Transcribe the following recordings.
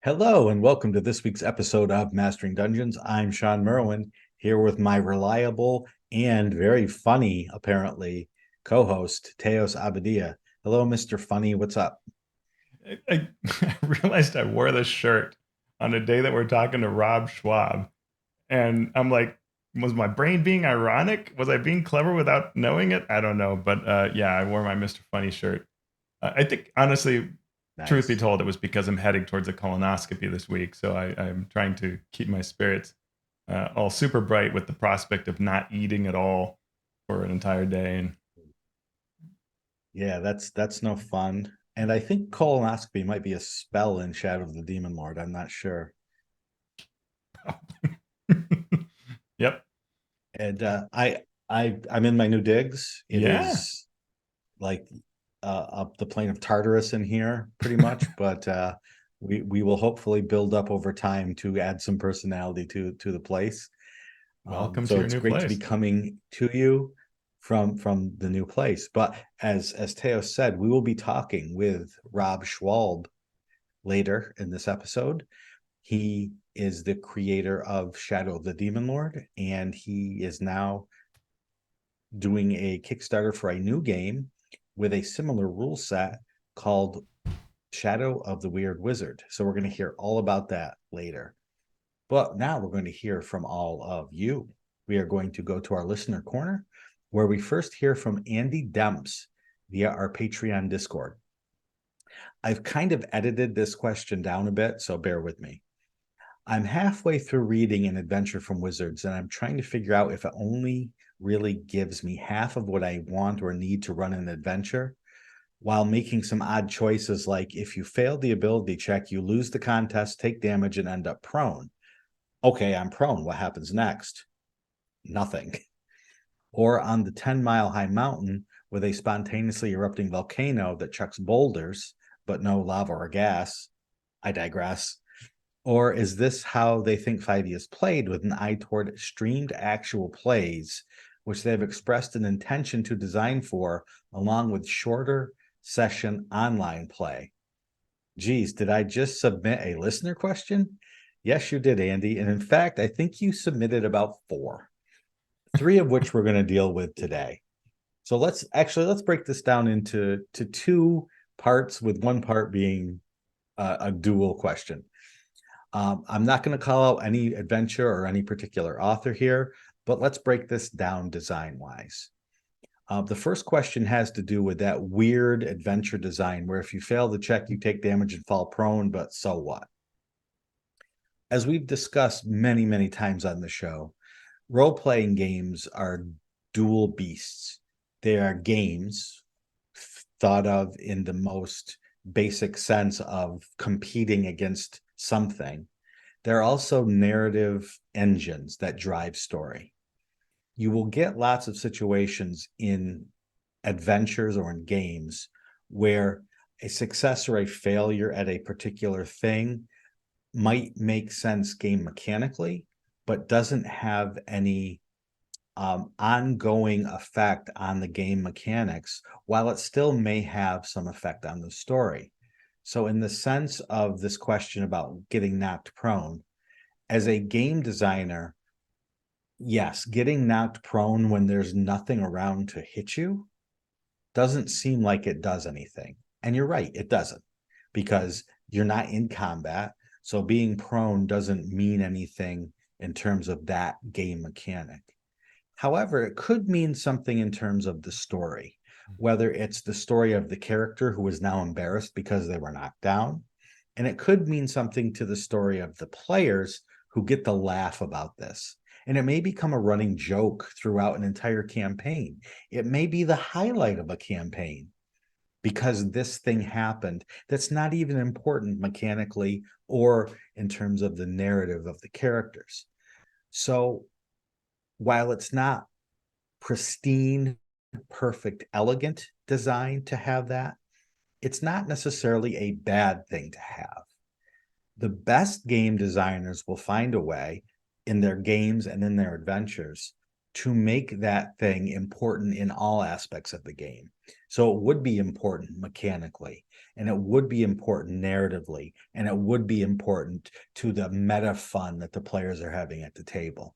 Hello and welcome to this week's episode of Mastering Dungeons. I'm Shawn Merwin here with my reliable and very funny, apparently, co-host Teos Abadia. Hello, Mr. Funny. What's up? I realized I wore this shirt on a day that we're talking to Rob Schwab. And I'm like, was my brain being ironic? Was I being clever without knowing it? I don't know. But yeah, I wore my Mr. Funny shirt. I think, honestly, truth be Nice. told, it was because I'm heading towards a colonoscopy this week. So I'm trying to keep my spirits all super bright with the prospect of not eating at all for an entire day. And Yeah, that's no fun. And I think colonoscopy might be a spell in Shadow of the Demon Lord. I'm not sure. yep. And I'm in my new digs. It Yeah. is like up the plane of Tartarus in here, pretty much. But we will hopefully build up over time to add some personality to the place. Welcome to So your it's new great to be place. coming to you from the new place. But as Teo said, we will be talking with Rob Schwalb later in this episode. He is the creator of Shadow of the Demon Lord, and he is now doing a Kickstarter for a new game with a similar rule set called Shadow of the Weird Wizard. So we're going to hear all about that later. But now we're going to hear from all of you. We are going to go to our listener corner where we first hear from Andy Demps via our Patreon Discord. I've kind of edited this question down a bit, so bear with me. I'm halfway through reading an adventure from Wizards, and I'm trying to figure out if it only really gives me half of what I want or need to run an adventure, while making some odd choices like if you fail the ability check, you lose the contest, take damage, and end up prone. Okay, I'm prone. What happens next? Nothing. Or on the 10-mile high mountain with a spontaneously erupting volcano that chucks boulders, but no lava or gas. I digress. Or is this how they think 5e is played with an eye toward streamed actual plays, which they've expressed an intention to design for, along with shorter session online play? Geez, did I just submit a listener question? Yes, you did, Andy. And in fact, I think you submitted about four, three of which we're going to deal with today. So let's break this down into two parts, with one part being a dual question. I'm not going to call out any adventure or any particular author here, but let's break this down design wise. The first question has to do with that weird adventure design where if you fail the check, you take damage and fall prone, but so what? As we've discussed many, many times on the show, role playing games are dual beasts. They are games thought of in the most basic sense of competing against something. They're also narrative engines that drive story. You will get lots of situations in adventures or in games where a success or a failure at a particular thing might make sense game mechanically, but doesn't have any ongoing effect on the game mechanics, while it still may have some effect on the story. So, in the sense of this question about getting knocked prone, as a game designer, yes, getting knocked prone when there's nothing around to hit you doesn't seem like it does anything. And you're right, it doesn't, because you're not in combat. So being prone doesn't mean anything in terms of that game mechanic. However, it could mean something in terms of the story, whether it's the story of the character who is now embarrassed because they were knocked down. And it could mean something to the story of the players who get to laugh about this. And it may become a running joke throughout an entire campaign. It may be the highlight of a campaign because this thing happened that's not even important mechanically or in terms of the narrative of the characters. So while it's not pristine, perfect, elegant design to have that, it's not necessarily a bad thing to have. The best game designers will find a way in their games and in their adventures to make that thing important in all aspects of the game. So it would be important mechanically, and it would be important narratively, and it would be important to the meta fun that the players are having at the table.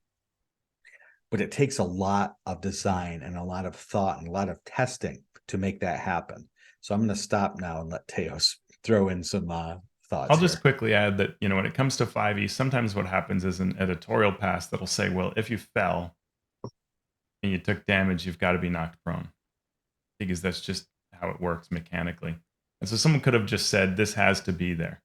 But it takes a lot of design and a lot of thought and a lot of testing to make that happen. So I'm going to stop now and let Teos throw in some thoughts I'll just here. quickly add that, when it comes to 5e, sometimes what happens is an editorial pass that'll say, well, if you fell and you took damage, you've got to be knocked prone, because that's just how it works mechanically. And so someone could have just said, this has to be there.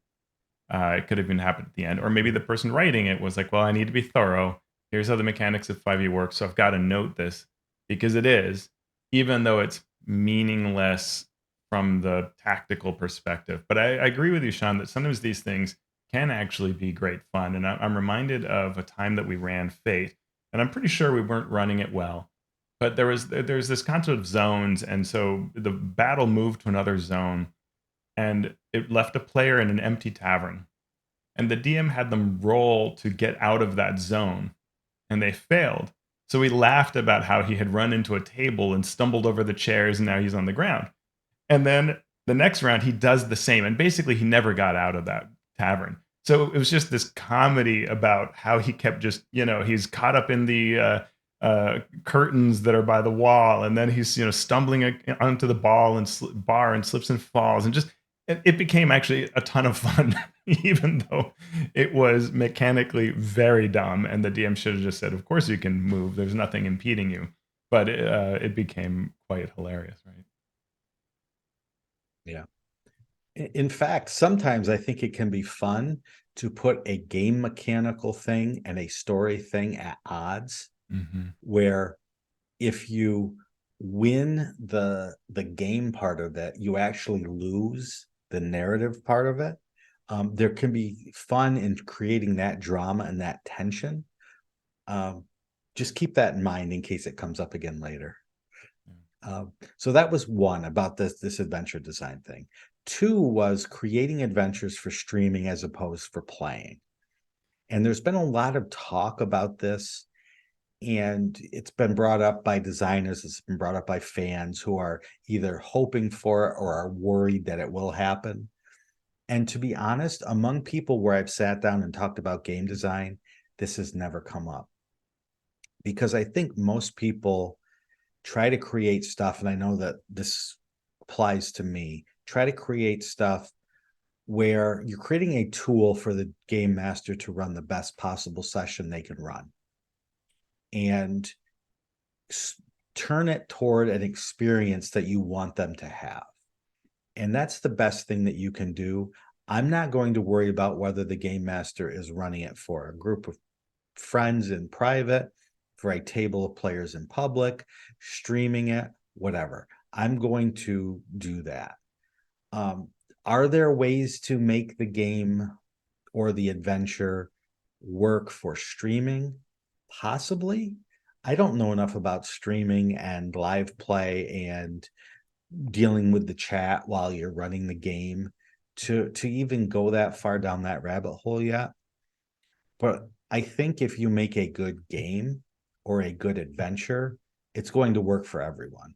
It could have even happened at the end. Or maybe the person writing it was like, well, I need to be thorough. Here's how the mechanics of 5e work. So I've got to note this, because it is, even though it's meaningless from the tactical perspective. But I agree with you, Shawn, that sometimes these things can actually be great fun. And I'm reminded of a time that we ran Fate, and I'm pretty sure we weren't running it well. But there's this concept of zones, and so the battle moved to another zone, and it left a player in an empty tavern. And the DM had them roll to get out of that zone, and they failed. So he laughed about how he had run into a table and stumbled over the chairs, and now he's on the ground. And then the next round, he does the same. And basically, he never got out of that tavern. So it was just this comedy about how he kept just, he's caught up in the curtains that are by the wall. And then he's, stumbling onto the bar and slips and falls. And just, it became actually a ton of fun, even though it was mechanically very dumb. And the DM should have just said, of course you can move. There's nothing impeding you. But it became quite hilarious, right? Yeah. In fact, sometimes I think it can be fun to put a game mechanical thing and a story thing at odds, where if you win the game part of it, you actually lose the narrative part of it. There can be fun in creating that drama and that tension. Just keep that in mind in case it comes up again later. So that was one about this adventure design thing. Two was creating adventures for streaming as opposed for playing. And there's been a lot of talk about this, and it's been brought up by designers, it's been brought up by fans who are either hoping for it or are worried that it will happen. And to be honest, among people where I've sat down and talked about game design, this has never come up. Because I think most people try to create stuff, and I know that this applies to me, try to create stuff where you're creating a tool for the game master to run the best possible session they can run, and turn it toward an experience that you want them to have. And that's the best thing that you can do. I'm not going to worry about whether the game master is running it for a group of friends in private, for a table of players in public, streaming it, whatever. I'm going to do that. Are there ways to make the game or the adventure work for streaming? Possibly. I don't know enough about streaming and live play and dealing with the chat while you're running the game to even go that far down that rabbit hole yet. But I think if you make a good game or a good adventure, it's going to work for everyone.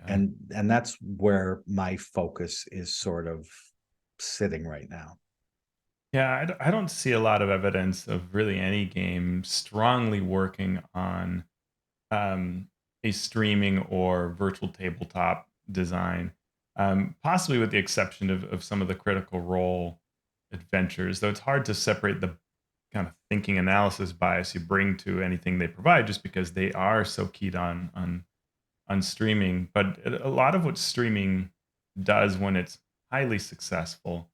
Yeah. And that's where my focus is sort of sitting right now. Yeah, I don't see a lot of evidence of really any game strongly working on a streaming or virtual tabletop design, possibly with the exception of some of the Critical Role adventures, though it's hard to separate the kind of thinking analysis bias you bring to anything they provide, just because they are so keyed on streaming. But a lot of what streaming does when it's highly successful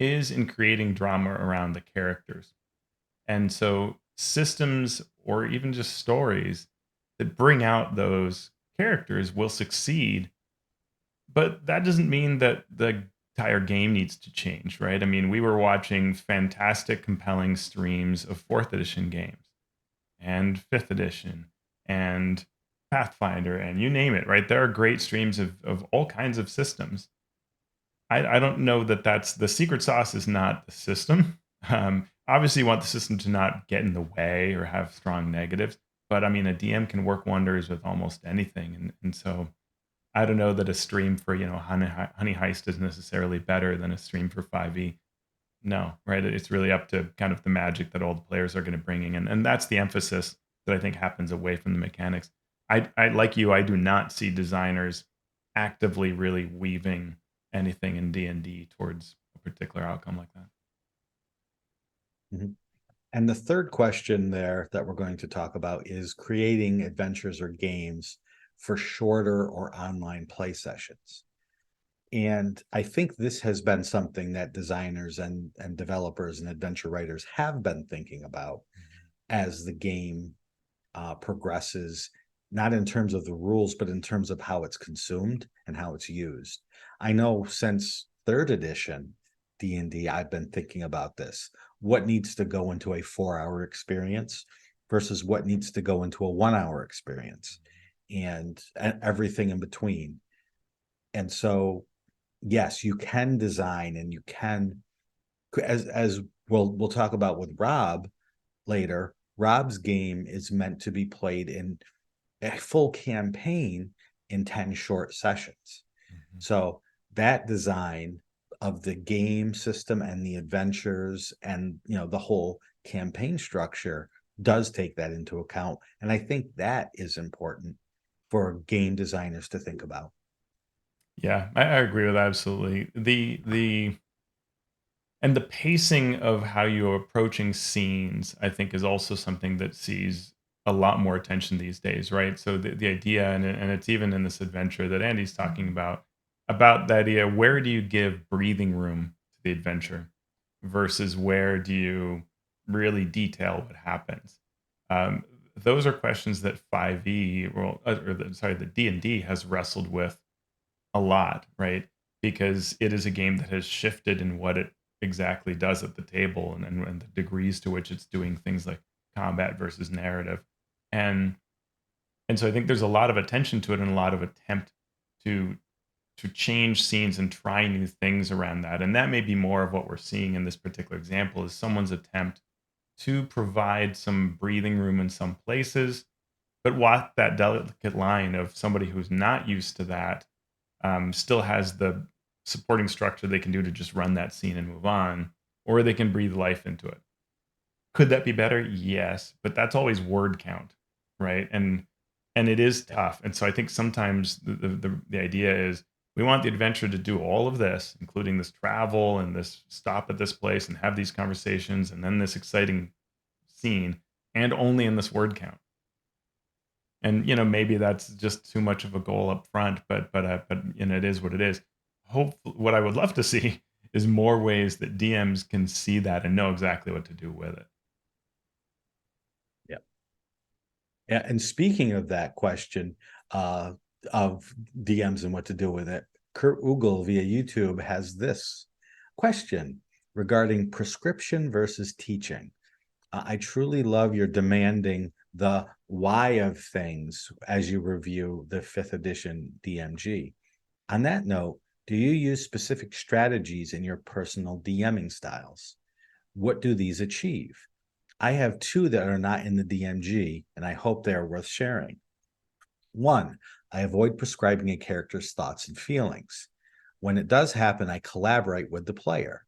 is in creating drama around the characters. And so systems or even just stories that bring out those characters will succeed. But that doesn't mean that the entire game needs to change, right? I mean, we were watching fantastic, compelling streams of fourth edition games and fifth edition and Pathfinder and you name it, right? There are great streams of all kinds of systems. I don't know that that's the secret sauce is not the system. Obviously, you want the system to not get in the way or have strong negatives, But I mean, a DM can work wonders with almost anything. And so I don't know that a stream for, Honey Heist is necessarily better than a stream for 5e. No, right? It's really up to kind of the magic that all the players are going to bring in. And that's the emphasis that I think happens away from the mechanics. I like you, I do not see designers actively really weaving anything in D&D towards a particular outcome like that. Mhm. And the third question there that we're going to talk about is creating adventures or games for shorter or online play sessions. And I think this has been something that designers and developers and adventure writers have been thinking about as the game progresses, not in terms of the rules, but in terms of how it's consumed and how it's used. I know since third edition D&D, I've been thinking about this. What needs to go into a 4-hour experience versus what needs to go into a 1-hour experience, and everything in between. And so, yes, you can design, and you can, as we'll talk about with Rob later. Rob's game is meant to be played in a full campaign in 10 short sessions. Mm-hmm. So that design of the game system and the adventures and the whole campaign structure does take that into account. And I think that is important for game designers to think about. Yeah, I agree with that absolutely. And the pacing of how you're approaching scenes, I think, is also something that sees a lot more attention these days, right? So the idea, and it's even in this adventure that Andy's talking about the idea, where do you give breathing room to the adventure versus where do you really detail what happens? Um, those are questions that 5e, the D&D has wrestled with a lot, right? Because it is a game that has shifted in what it exactly does at the table, and the degrees to which it's doing things like combat versus narrative. And so I think there's a lot of attention to it and a lot of attempt to change scenes and try new things around that. And that may be more of what we're seeing in this particular example, is someone's attempt to provide some breathing room in some places, but walk that delicate line of somebody who's not used to that still has the supporting structure they can do to just run that scene and move on, or they can breathe life into it. Could that be better? Yes, but that's always word count, right? And it is tough. And so I think sometimes the idea is we want the adventure to do all of this, including this travel and this stop at this place and have these conversations and then this exciting scene, and only in this word count. And maybe that's just too much of a goal up front, but it is what it is. What I would love to see is more ways that DMs can see that and know exactly what to do with it. Yeah. Yeah. And speaking of that question of DMs and what to do with it, Kurt Ugle via YouTube has this question regarding prescription versus teaching. I truly love your demanding the why of things as you review the 5th edition DMG. On that note, do you use specific strategies in your personal DMing styles? What do these achieve? I have 2 that are not in the DMG, and I hope they are worth sharing. 1, I avoid prescribing a character's thoughts and feelings. When it does happen, I collaborate with the player.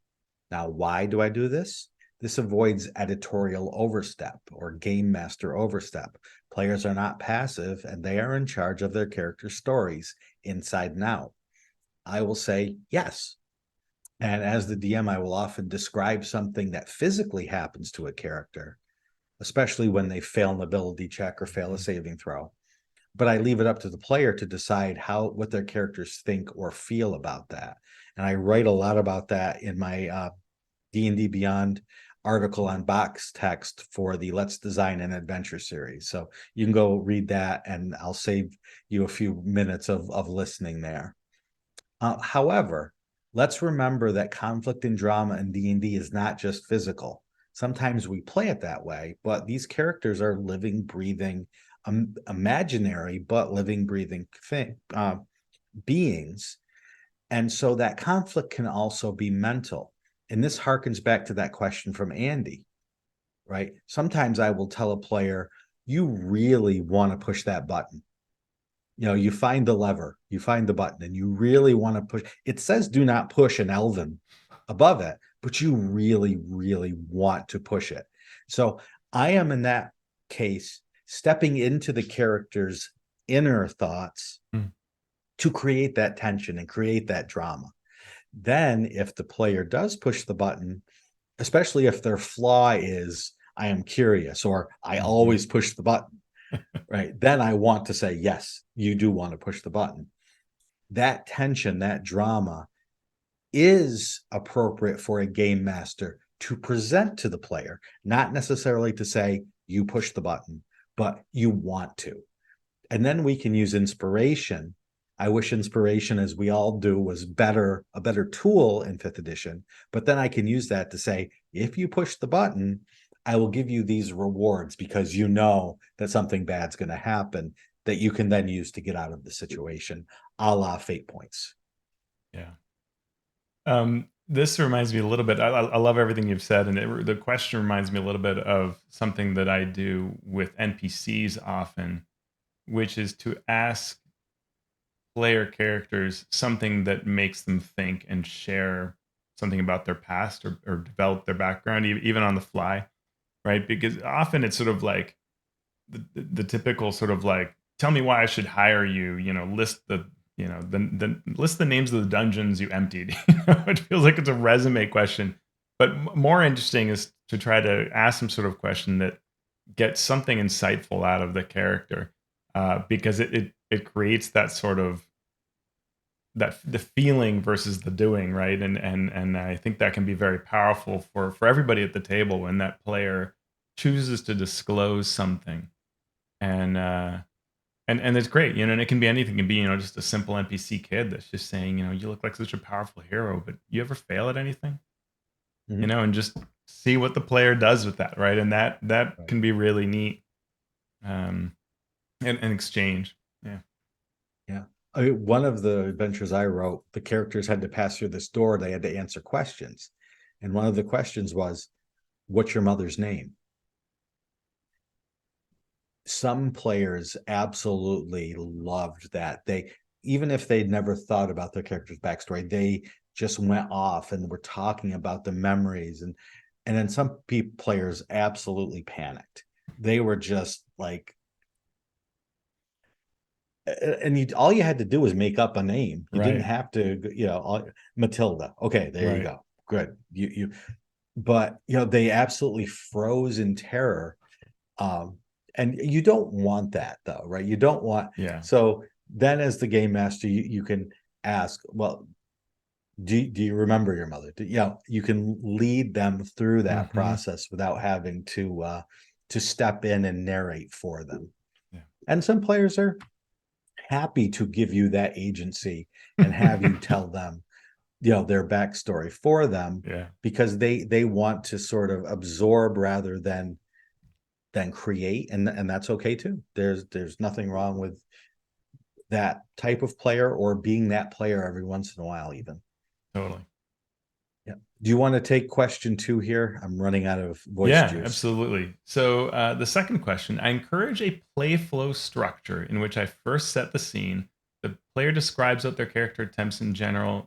Now, why do I do this? This avoids editorial overstep or game master overstep. Players are not passive, and they are in charge of their character stories inside and out. I will say yes. And as the DM, I will often describe something that physically happens to a character, especially when they fail an ability check or fail a saving throw. But I leave it up to the player to decide what their characters think or feel about that. And I write a lot about that in my D&D Beyond article on box text for the Let's Design an Adventure series. So you can go read that, and I'll save you a few minutes of listening there. However, let's remember that conflict and drama in D&D is not just physical. Sometimes we play it that way, but these characters are living, breathing, imaginary, but living, breathing beings. And so that conflict can also be mental. And this harkens back to that question from Andy, right? Sometimes I will tell a player, you really want to push that button. You find the lever, you find the button, and you really want to push. It says do not push an elven above it, but you really, really want to push it. So I am in that case stepping into the character's inner thoughts to create that tension and create that drama. Then, if the player does push the button, especially if their flaw is, I am curious, or I always push the button, right? Then I want to say, yes, you do want to push the button. That tension, that drama is appropriate for a game master to present to the player, not necessarily to say, you push the button, but you want to. And then we can use inspiration. I wish inspiration, as we all do, was a better tool in 5th edition. But then I can use that to say, if you push the button, I will give you these rewards because you know that something bad's going to happen that you can then use to get out of the situation, a la fate points. Yeah. This reminds me a little bit. I love everything you've said, and the question reminds me a little bit of something that I do with NPCs often, which is to ask player characters something that makes them think and share something about their past or develop their background, even on the fly, right? Because often it's sort of like the typical sort of like, tell me why I should hire you, list the list the names of the dungeons you emptied. It feels like it's a resume question, but more interesting is to try to ask some sort of question that gets something insightful out of the character, because it creates that sort of the feeling versus the doing, right? And I think that can be very powerful for everybody at the table when that player chooses to disclose something, and it's great, and it can be anything. It can be, just a simple NPC kid that's just saying, you look like such a powerful hero, but you ever fail at anything? And just see what the player does with that, right? And that Right. can be really neat, and exchange. Yeah. I mean, one of the adventures I wrote, the characters had to pass through this door. They had to answer questions. And one of the questions was, what's your mother's name? Some players absolutely loved that. Even if they'd never thought about their character's backstory, they just went off and were talking about the memories. And then some players absolutely panicked. They were just like, and all you had to do was make up a name. You didn't Right. have to, Matilda. Okay, there you Right. go. Good. But they absolutely froze in terror. And you don't want that though, right? You don't want. Yeah. So then, as the game master, you can ask, well, do you remember your mother? You can lead them through that process without having to step in and narrate for them. Yeah. And some players are happy to give you that agency and have you tell them their backstory for them, Yeah. because they want to sort of absorb rather than create, and that's okay too. There's nothing wrong with that type of player, or being that player every once in a while even. Totally. Yeah. Do you want to take question 2 here? I'm running out of voice Yeah, juice. absolutely. So the second question, I encourage a play flow structure in which I first set the scene. The player describes what their character attempts in general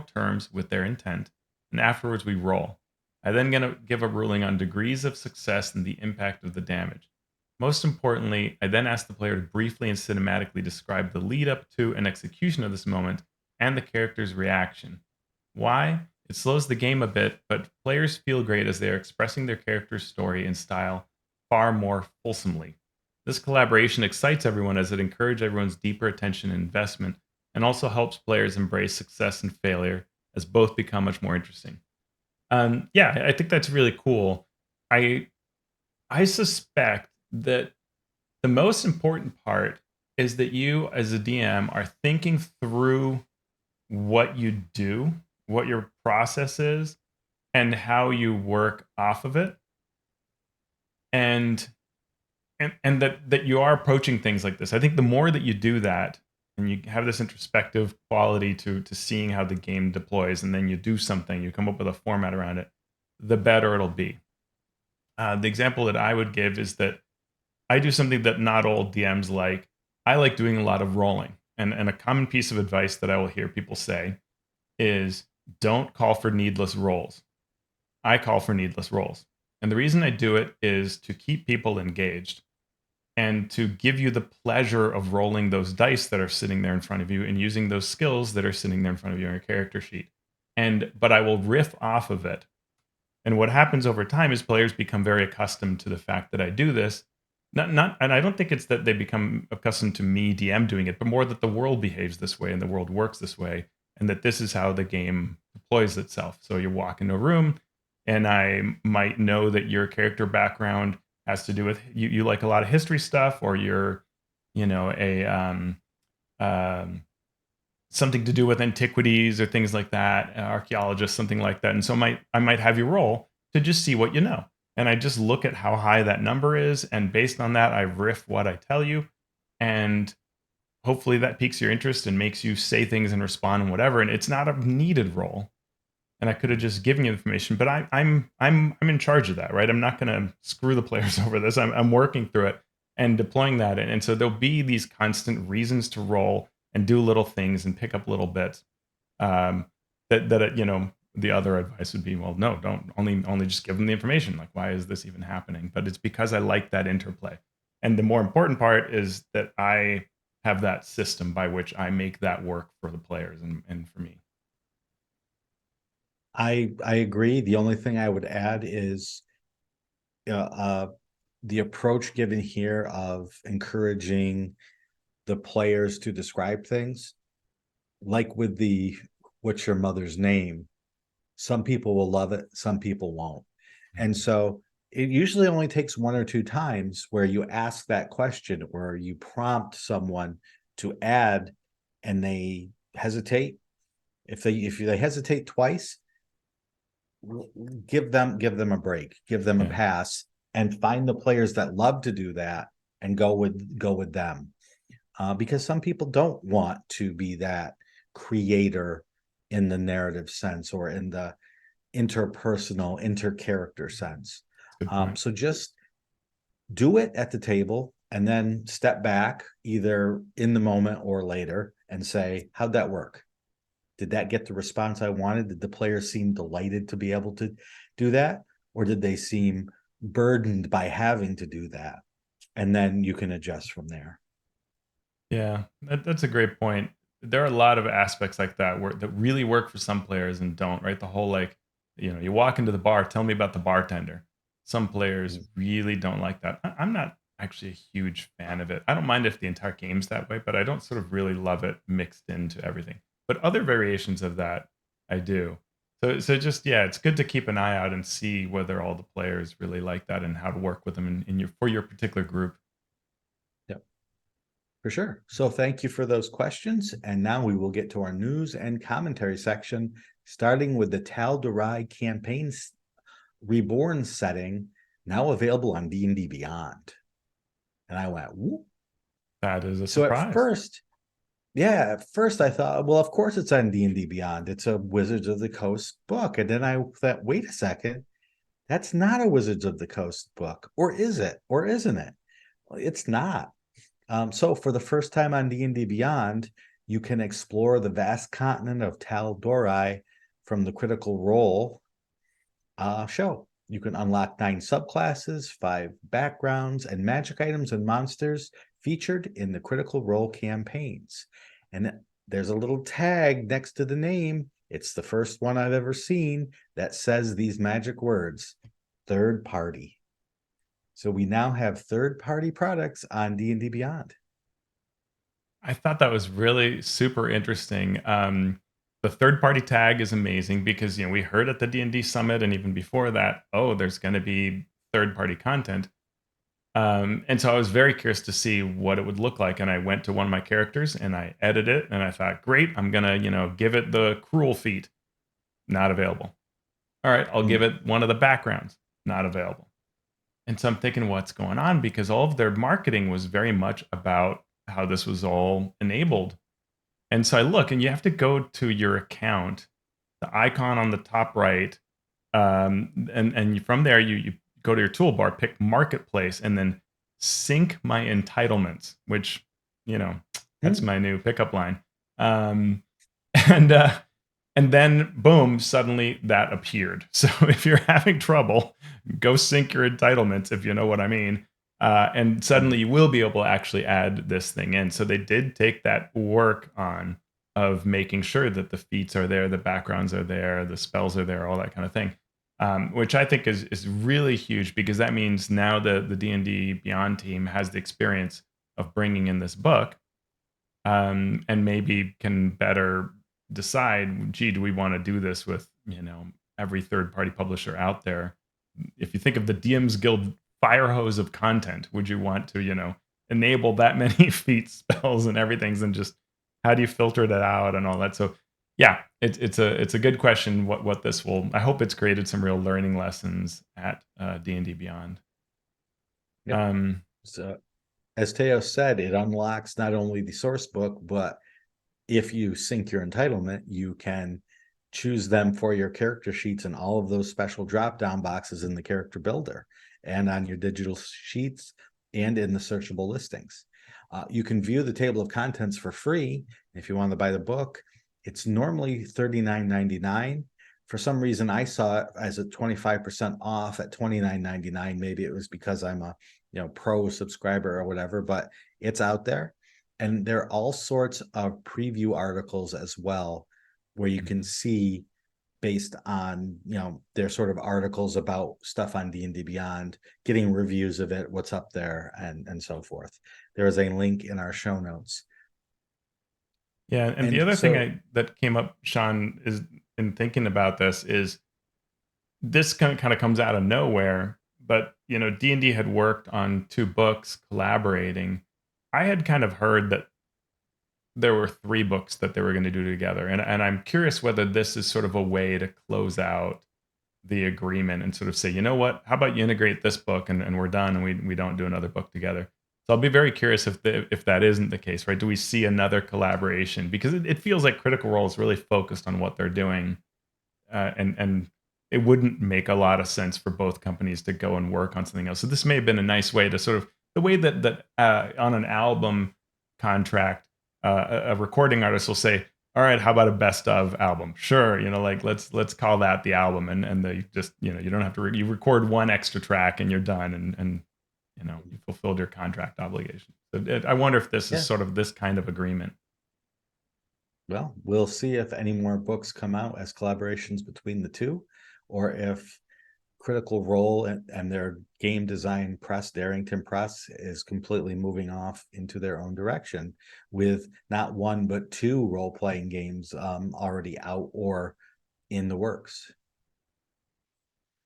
terms with their intent, and afterwards we roll. I then gonna give a ruling on degrees of success and the impact of the damage. Most importantly, I then ask the player to briefly and cinematically describe the lead up to and execution of this moment and the character's reaction. Why? It slows the game a bit, but players feel great as they are expressing their character's story and style far more fulsomely. This collaboration excites everyone as it encourages everyone's deeper attention and investment, and also helps players embrace success and failure as both become much more interesting. Yeah, I think that's really cool. I I suspect that the most important part is that you, as a DM, are thinking through what you do, what your process is, and how you work off of it, and that you are approaching things like this. I think the more that you do that, and you have this introspective quality to seeing how the game deploys, and then you do something, you come up with a format around it, the better it'll be. The example that I would give is that I do something that not all DMs like. I like doing a lot of rolling. And a common piece of advice that I will hear people say is don't call for needless rolls. I call for needless rolls. And the reason I do it is to keep people engaged and to give you the pleasure of rolling those dice that are sitting there in front of you and using those skills that are sitting there in front of you on your character sheet. But I will riff off of it. And what happens over time is players become very accustomed to the fact that I do this. And I don't think it's that they become accustomed to me DM doing it, but more that the world behaves this way and the world works this way, and that this is how the game deploys itself. So you walk into a room, and I might know that your character background has to do with you like a lot of history stuff, or you're, a um, something to do with antiquities or things like that, archaeologists, something like that. And so I might have you roll to just see what you know. And I just look at how high that number is. And based on that, I riff what I tell you. And hopefully that piques your interest and makes you say things and respond and whatever. And it's not a needed roll. And I could have just given you information, but I'm in charge of that, right? I'm not going to screw the players over this. I'm working through it and deploying that. And so there'll be these constant reasons to roll and do little things and pick up little bits. The other advice would be, well, no, don't only just give them the information. Like, why is this even happening? But it's because I like that interplay. And the more important part is that I have that system by which I make that work for the players and for me. I agree. The only thing I would add is the approach given here of encouraging the players to describe things, like with the what's your mother's name. Some people will love it, some people won't. And so it usually only takes one or two times where you ask that question or you prompt someone to add and they hesitate. If they hesitate twice, give them a break, give them a pass, and find the players that love to do that and go with them. Because some people don't want to be that creator in the narrative sense or in the interpersonal, intercharacter sense. So just do it at the table and then step back either in the moment or later and say, how'd that work? Did that get the response I wanted? Did the players seem delighted to be able to do that? Or did they seem burdened by having to do that? And then you can adjust from there. Yeah, that's a great point. There are a lot of aspects like that that really work for some players and don't, right? The whole like, you walk into the bar, tell me about the bartender. Some players really don't like that. I'm not actually a huge fan of it. I don't mind if the entire game's that way, but I don't sort of really love it mixed into everything. But other variations of that, I do. So just, yeah, it's good to keep an eye out and see whether all the players really like that and how to work with them for your particular group. For sure. So thank you for those questions. And now we will get to our news and commentary section, starting with the Tal'Dorei campaign reborn setting, now available on D&D Beyond. And I went, whoop. That is a surprise. So at first I thought, well, of course it's on D&D Beyond. It's a Wizards of the Coast book. And then I thought, wait a second, that's not a Wizards of the Coast book. Or is it? Or isn't it? Well, it's not. So for the first time on D&D Beyond, you can explore the vast continent of Tal'Dorei from the Critical Role show. You can unlock 9 subclasses, 5 backgrounds, and magic items and monsters featured in the Critical Role campaigns. And there's a little tag next to the name. It's the first one I've ever seen that says these magic words, third party. So we now have third-party products on D&D Beyond. I thought that was really super interesting. The third-party tag is amazing because we heard at the D&D Summit and even before that, there's going to be third-party content. And so I was very curious to see what it would look like. And I went to one of my characters and I edited it and I thought, great, I'm going to, give it the cruel feat. Not available. All right, I'll give it one of the backgrounds. Not available. And so I'm thinking, what's going on? Because all of their marketing was very much about how this was all enabled. And so I look, and you have to go to your account, the icon on the top right, and from there you go to your toolbar, pick Marketplace, and then sync my entitlements, which, that's my new pickup line. And then boom, suddenly that appeared. So if you're having trouble, go sync your entitlements, if you know what I mean. And suddenly you will be able to actually add this thing in. So they did take that work on of making sure that the feats are there, the backgrounds are there, the spells are there, all that kind of thing. Which I think is really huge, because that means now the D&D Beyond team has the experience of bringing in this book, and maybe can better decide, gee, do we want to do this with every third-party publisher out there? If you think of the DM's Guild fire hose of content, would you want to enable that many feat spells and everything, and just how do you filter that out and all that? So yeah, it's a good question. What this will, I hope it's created some real learning lessons at D&D Beyond. Yep. So as Teos said, it unlocks not only the source book, but if you sync your entitlement, you can choose them for your character sheets and all of those special drop-down boxes in the character builder and on your digital sheets and in the searchable listings. You can view the table of contents for free. If you want to buy the book, it's normally $39.99. For some reason, I saw it as a 25% off at $29.99. Maybe it was because I'm a pro subscriber or whatever, but it's out there. And there are all sorts of preview articles as well, where you can see, based on their sort of articles about stuff on D&D Beyond, getting reviews of it, what's up there, and so forth. There is a link in our show notes. Yeah, and the other thing that came up, Shawn, is in thinking about this, is this kind of comes out of nowhere. But D&D had worked on 2 books collaborating. I had kind of heard that there were 3 books that they were going to do together, and I'm curious whether this is sort of a way to close out the agreement and sort of say, you know what, how about you integrate this book and we're done, and we don't do another book together. So I'll be very curious if that isn't the case, right? Do we see another collaboration? Because it feels like Critical Role is really focused on what they're doing, and it wouldn't make a lot of sense for both companies to go and work on something else. So this may have been a nice way to sort of, the way that on an album contract, a recording artist will say, all right, how about a best of album? Sure, like let's call that the album, and they just you don't have to you record one extra track and you're done, and you fulfilled your contract obligation. So I wonder if this is sort of this kind of agreement. Well, we'll see if any more books come out as collaborations between the two, or if Critical Role and their game design press, Darrington Press, is completely moving off into their own direction with not 1 but 2 role-playing games already out or in the works.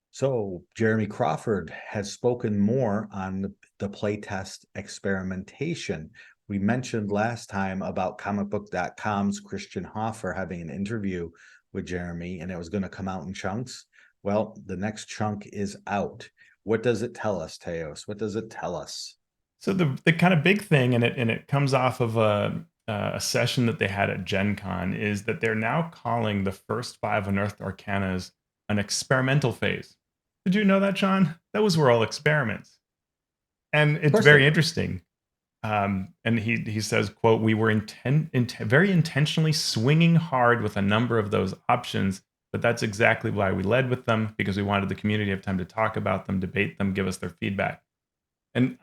So Jeremy Crawford has spoken more on the playtest experimentation. We mentioned last time about comicbook.com's Christian Hoffer having an interview with Jeremy, and it was going to come out in chunks. Well, the next chunk is out. What does it tell us, Teos? What does it tell us? So the kind of big thing, and it comes off of a session that they had at Gen Con, is that they're now calling the first 5 Unearthed Arcanas an experimental phase. Did you know that, Shawn? Those were all experiments. And it's very interesting. And he says, quote, we were very intentionally swinging hard with a number of those options, but that's exactly why we led with them, because we wanted the community to have time to talk about them, debate them, give us their feedback. And,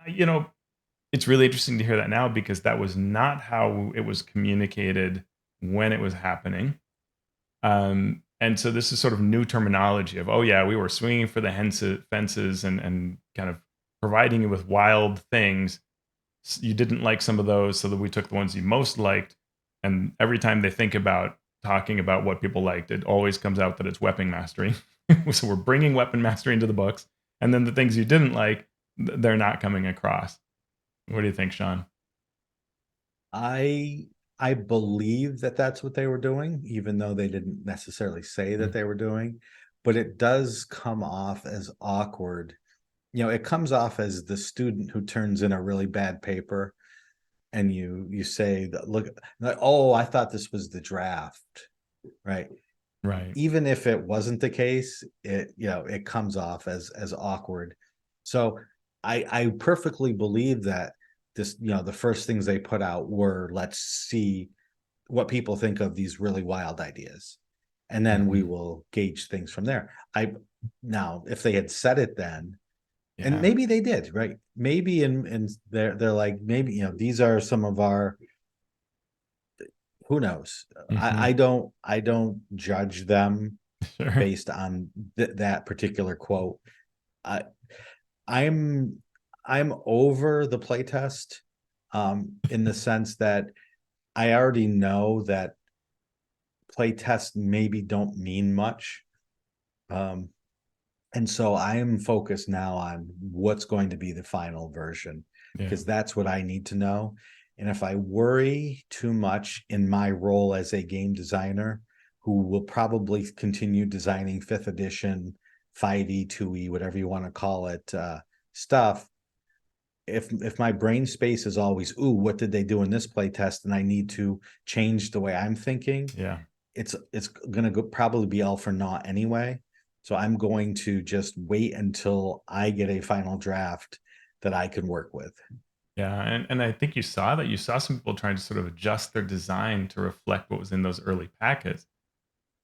it's really interesting to hear that now, because that was not how it was communicated when it was happening. And so this is sort of new terminology of, oh yeah, we were swinging for the fences and kind of providing you with wild things. You didn't like some of those, so that we took the ones you most liked. And every time they think about talking about what people liked, it always comes out that it's weapon mastery. So we're bringing weapon mastery into the books, and then the things you didn't like, they're not coming across. What do you think, Shawn? I believe that that's what they were doing, even though they didn't necessarily say that they were doing. But it does come off as awkward. It comes off as the student who turns in a really bad paper, and you say, look, like, oh, I thought this was the draft, right? Even if it wasn't the case, it comes off as awkward. So I perfectly believe that this, the first things they put out were, let's see what people think of these really wild ideas, and then we Mhm. will gauge things from there. Now, if they had said it then, and Yeah. maybe they did, right? Maybe in they're like, maybe, these are some of our, who knows? I Mhm. don't I don't judge them Sure. based on that particular quote. I I'm I'm over the playtest, in the sense that I already know that playtests maybe don't mean much. Um, and so I am focused now on what's going to be the final version, Yeah. because that's what I need to know. And if I worry too much in my role as a game designer, who will probably continue designing fifth edition, 5e, 2e, whatever you want to call it, stuff, if my brain space is always, ooh, what did they do in this playtest, and I need to change the way I'm thinking, Yeah. it's gonna probably be all for naught anyway. So I'm going to just wait until I get a final draft that I can work with. Yeah, and I think you saw some people trying to sort of adjust their design to reflect what was in those early packets.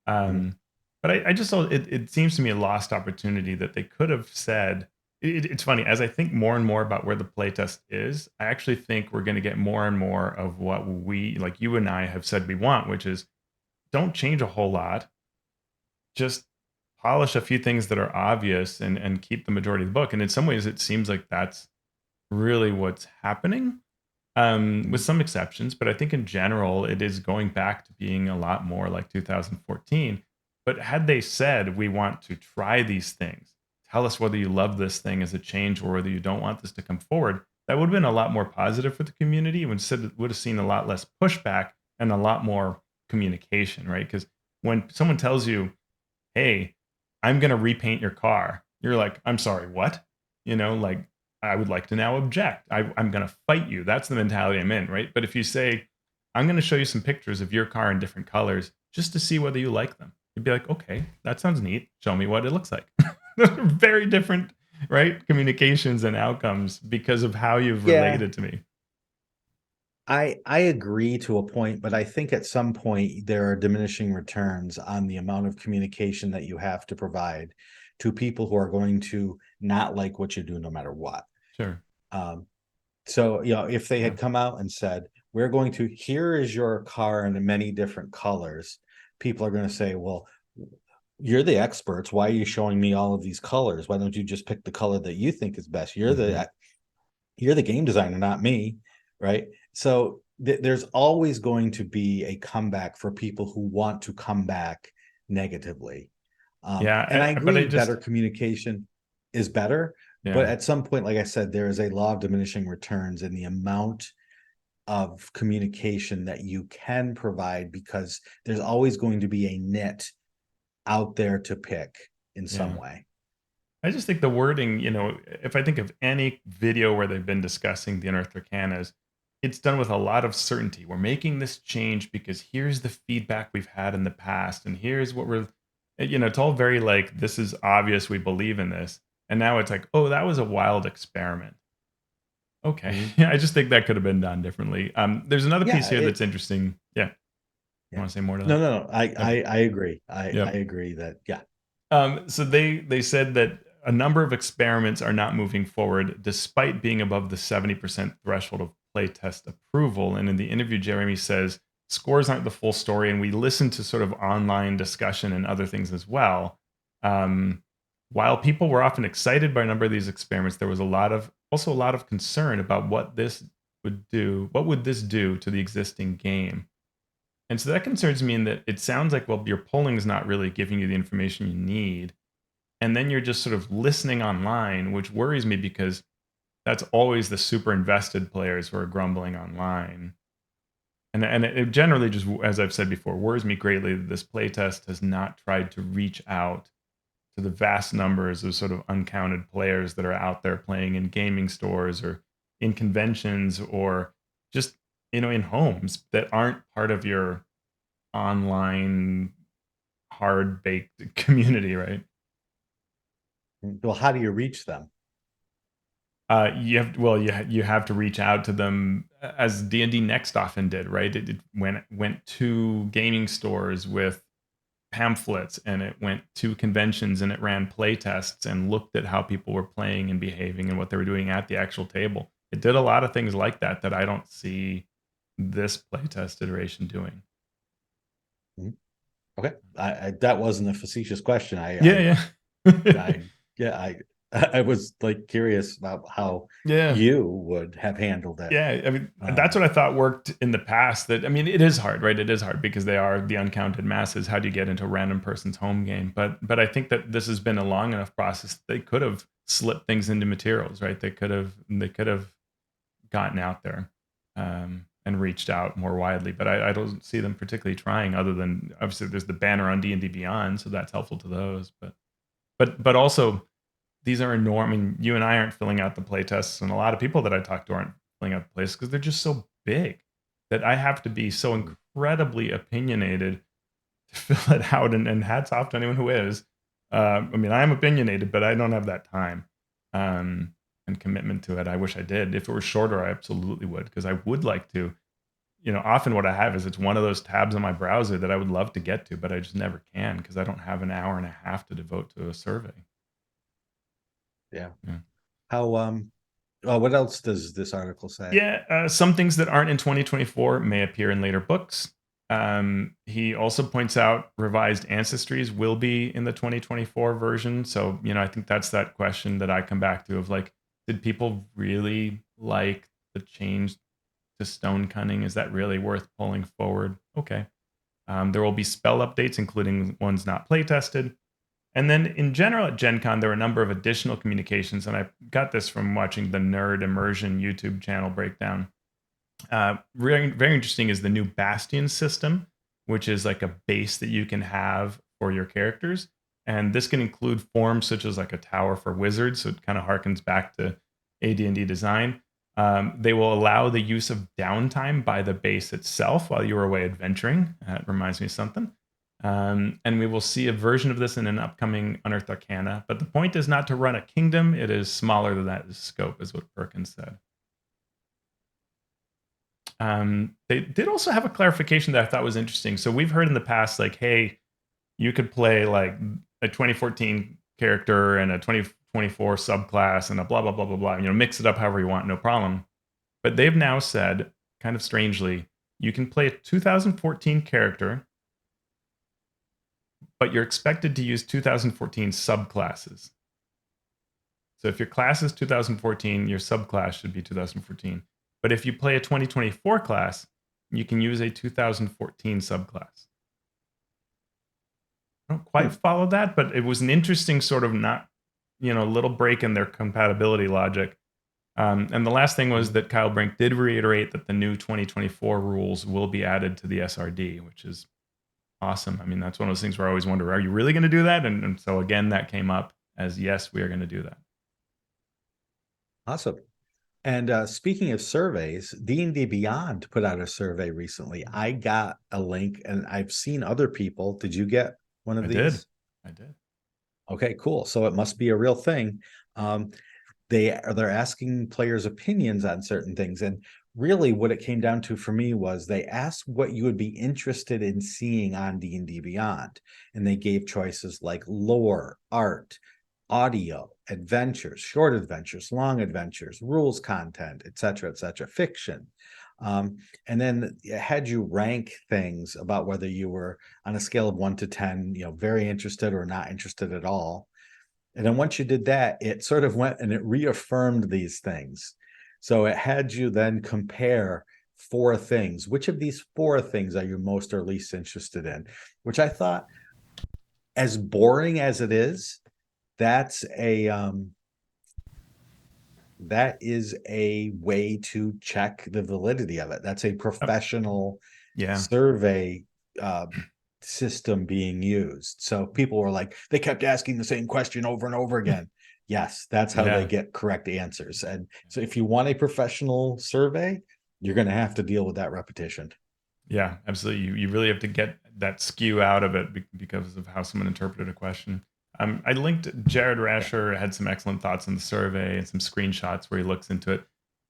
Mhm. But I just saw it. It seems to me a lost opportunity that they could have said. It's funny as I think more and more about where the playtest is. I actually think we're going to get more and more of what we, like you and I, have said we want, which is don't change a whole lot. Just polish a few things that are obvious and keep the majority of the book. And in some ways, it seems like that's really what's happening, with Mhm. some exceptions. But I think in general, it is going back to being a lot more like 2014. But had they said, we want to try these things, tell us whether you love this thing as a change or whether you don't want this to come forward, that would have been a lot more positive for the community. Instead, would have seen a lot less pushback and a lot more communication, right? Because when someone tells you, hey, I'm going to repaint your car. You're like, I'm sorry, what? Like, I would like to now object. I'm going to fight you. That's the mentality I'm in, right? But if you say, I'm going to show you some pictures of your car in different colors just to see whether you like them, you'd be like, okay, that sounds neat. Show me what it looks like. Those are very different, right? Communications and outcomes because of how you've Yeah, related to me. I agree to a point, but I think at some point there are diminishing returns on the amount of communication that you have to provide to people who are going to not like what you do no matter what. Sure. Um, So, if they Yeah. had come out and said, we're going to, here is your car in many different colors, people are going to say, well, you're the experts. Why are you showing me all of these colors? Why don't you just pick the color that you think is best? Mhm. You're the game designer, not me, right? So there's always going to be a comeback for people who want to come back negatively. And I Yeah. But agree, I better just, communication is better. But yeah. at some point, like I said, there is a law of diminishing returns in the amount of communication that you can provide, because there's always going to be a nit out there to pick in some Yeah. way. I just think the wording, if I think of any video where they've been discussing the unearthed arcanas, it's done with a lot of certainty. We're making this change because here's the feedback we've had in the past, and here's what it's all very like, this is obvious, we believe in this. And now it's like, oh, that was a wild experiment. Okay. Mhm. I just think that could have been done differently. There's another piece Yeah, here that's interesting. Yeah. You yeah. want to say more to No, that? no, no. Okay. I agree. I Yep. agree that, yeah. So they said that a number of experiments are not moving forward despite being above the 70% threshold of playtest approval. And in the interview, Jeremy says scores aren't the full story, and we listen to sort of online discussion and other things as well. Um, while people were often excited by a number of these experiments, there was also a lot of concern about what would this do to the existing game. And so that concerns me in that it sounds like, well, your polling is not really giving you the information you need. And then you're just sort of listening online, which worries me because that's always the super invested players who are grumbling online. And it generally just, as I've said before, worries me greatly that this playtest has not tried to reach out to the vast numbers of sort of uncounted players that are out there playing in gaming stores or in conventions or just, in homes that aren't part of your online hard baked community, right? Well, how do you reach them? You have to reach out to them as D&D Next often did, right? It went to gaming stores with pamphlets, and it went to conventions, and it ran playtests and looked at how people were playing and behaving and what they were doing at the actual table. It did a lot of things like that I don't see this playtest iteration doing. Mhm. Okay, I that wasn't a facetious question. Yeah, I yeah, I was like curious about how yeah. you would have handled it. Yeah, I mean, that's Um, what I thought worked in the past. That I mean, it is hard, right? It is hard because they are the uncounted masses. How do you get into a random person's home game? But I think that this has been a long enough process. They could have slipped things into materials, right? They could have gotten out there and reached out more widely. But I don't see them particularly trying. Other than obviously, there's the banner on D&D Beyond, so that's helpful to those. But also these are enormous. I mean, you and I aren't filling out the play tests, and a lot of people that I talk to aren't filling out the plays because they're just so big that I have to be so incredibly opinionated to fill it out. And hats off to anyone who is. I mean, I am opinionated, but I don't have that time and commitment to it. I wish I did. If it were shorter, I absolutely would, because I would like to. Often what I have is it's one of those tabs on my browser that I would love to get to, but I just never can because I don't have an hour and a half to devote to a survey. yeah. Yeah. How what else does this article say? Yeah, some things that aren't in 2024 may appear in later books. He also points out revised ancestries will be in the 2024 version. So, I think that's that question that I come back to of like, did people really like the change to stone cunning? Is that really worth pulling forward? Okay. There will be spell updates, including ones not play tested. And then in general at Gen Con, there were a number of additional communications, and I got this from watching the Nerd Immersion YouTube channel breakdown. Very, very interesting is the new Bastion system, which is like a base that you can have for your characters. And this can include forms such as like a tower for wizards, so it kind of harkens back to AD&D design. They will allow the use of downtime by the base itself while you're away adventuring. That reminds me of something. And we will see a version of this in an upcoming Unearthed Arcana. But the point is not to run a kingdom. It is smaller than that scope, is what Perkins said. They did also have a clarification that I thought was interesting. So we've heard in the past, like, hey, you could play like a 2014 character and a 2024 subclass and a blah, blah, blah, blah, blah. Mix it up however you want, no problem. But they've now said, kind of strangely, you can play a 2014 character, but you're expected to use 2014 subclasses. So if your class is 2014, your subclass should be 2014. But if you play a 2024 class, you can use a 2014 subclass. I don't quite follow that, but it was an interesting sort of little break in their compatibility logic. And the last thing was that Kyle Brink did reiterate that the new 2024 rules will be added to the SRD, which is awesome. I mean, that's one of those things where I always wonder, are you really going to do that? And so again, that came up as, yes, we are going to do that. Awesome. And speaking of surveys, D&D Beyond put out a survey recently. I got a link, and I've seen other people. Did you get one of these? I did. Okay, cool. So it must be a real thing. They're asking players' opinions on certain things, and really what it came down to for me was they asked what you would be interested in seeing on D&D Beyond, and they gave choices like lore, art, audio, adventures, short adventures, long adventures, rules content, etc., fiction. And then it had you rank things about whether you were on a scale of 1 to 10, very interested or not interested at all. And then once you did that, it sort of went and it reaffirmed these things. So it had you then compare 4 things. Which of these 4 things are you most or least interested in? Which I thought, as boring as it is, that is a way to check the validity of it. That's a professional survey system being used. So people were like, they kept asking the same question over and over again. Yes, that's how they get correct answers. And so if you want a professional survey, you're going to have to deal with that repetition. Yeah, absolutely. You really have to get that skew out of it because of how someone interpreted a question. I linked Jared Rasher had some excellent thoughts on the survey and some screenshots where he looks into it.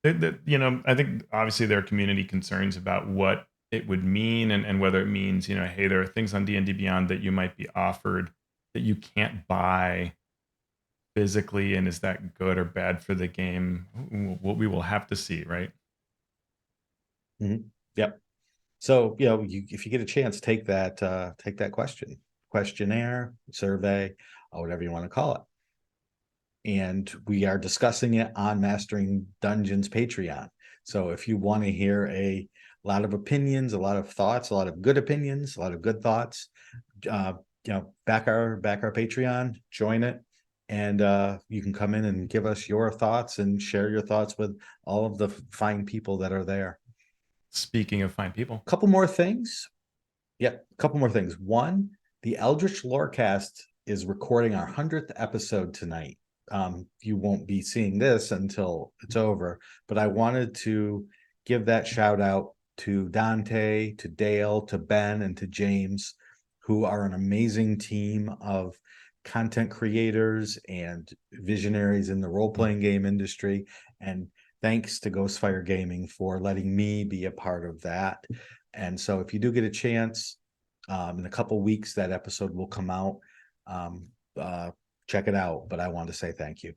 I think obviously there are community concerns about what it would mean and whether it means, hey, there are things on D&D Beyond that you might be offered that you can't buy physically, and is that good or bad for the game? We will have to see, right? Mm-hmm. Yep. So, if you get a chance, take that questionnaire, survey, or whatever you want to call it. And we are discussing it on Mastering Dungeons Patreon. So if you want to hear a lot of opinions, a lot of thoughts, a lot of good opinions, a lot of good thoughts, back our Patreon, join it, and you can come in and give us your thoughts and share your thoughts with all of the fine people that are there. Speaking of fine people, a couple more things. One, the Eldritch Lorecast is recording our 100th episode tonight. You won't be seeing this until it's over, but I wanted to give that shout out to Dante, to Dale, to Ben, and to James, who are an amazing team of content creators and visionaries in the role-playing game industry. And thanks to Ghostfire Gaming for letting me be a part of that. And so if you do get a chance, in a couple weeks, that episode will come out. Check it out. But I want to say thank you.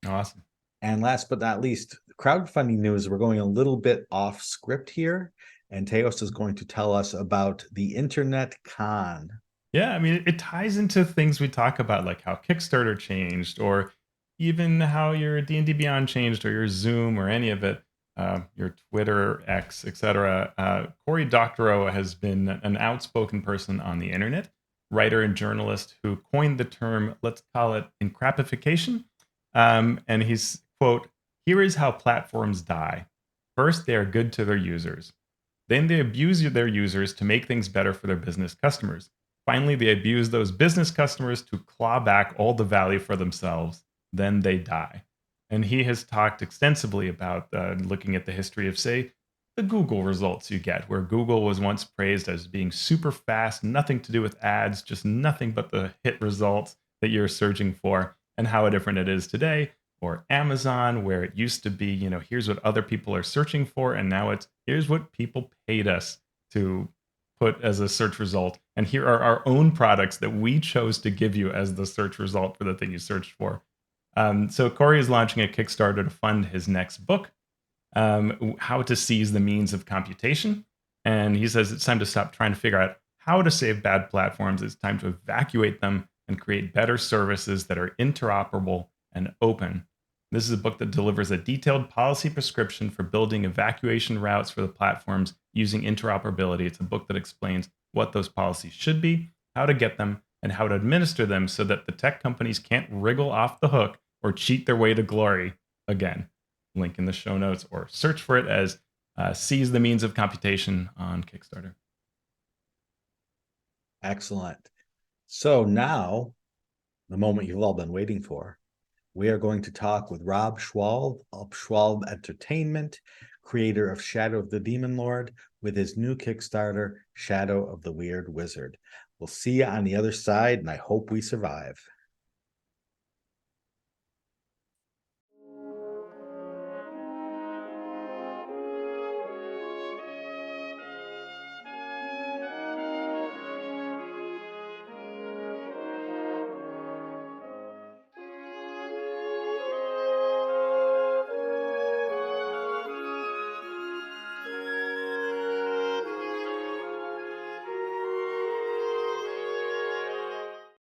Awesome. And last but not least, crowdfunding news. We're going a little bit off script here, and Teos is going to tell us about the Internet Con. Yeah, I mean, it ties into things we talk about, like how Kickstarter changed, or even how your D&D Beyond changed, or your Zoom, or any of it, your Twitter, X, etc. Cory Doctorow has been an outspoken person on the internet, writer and journalist who coined the term, let's call it encrapification. And he's, quote, "Here is how platforms die. First, they are good to their users. Then they abuse their users to make things better for their business customers. Finally, they abuse those business customers to claw back all the value for themselves. Then they die." And he has talked extensively about looking at the history of, say, the Google results you get, where Google was once praised as being super fast, nothing to do with ads, just nothing but the hit results that you're searching for, and how different it is today. Or Amazon, where it used to be, here's what other people are searching for, and now it's here's what people paid us to put as a search result, and here are our own products that we chose to give you as the search result for the thing you searched for. So Cory is launching a Kickstarter to fund his next book, How to Seize the Means of Computation. And he says it's time to stop trying to figure out how to save bad platforms. It's time to evacuate them and create better services that are interoperable and open. This is a book that delivers a detailed policy prescription for building evacuation routes for the platforms using interoperability. It's a book that explains what those policies should be, how to get them, and how to administer them so that the tech companies can't wriggle off the hook or cheat their way to glory again. Link in the show notes, or search for it as Seize the Means of Computation on Kickstarter. Excellent. So now, the moment you've all been waiting for, we are going to talk with Rob Schwalb of Schwalb Entertainment, creator of Shadow of the Demon Lord, with his new Kickstarter, Shadow of the Weird Wizard. We'll see you on the other side, and I hope we survive.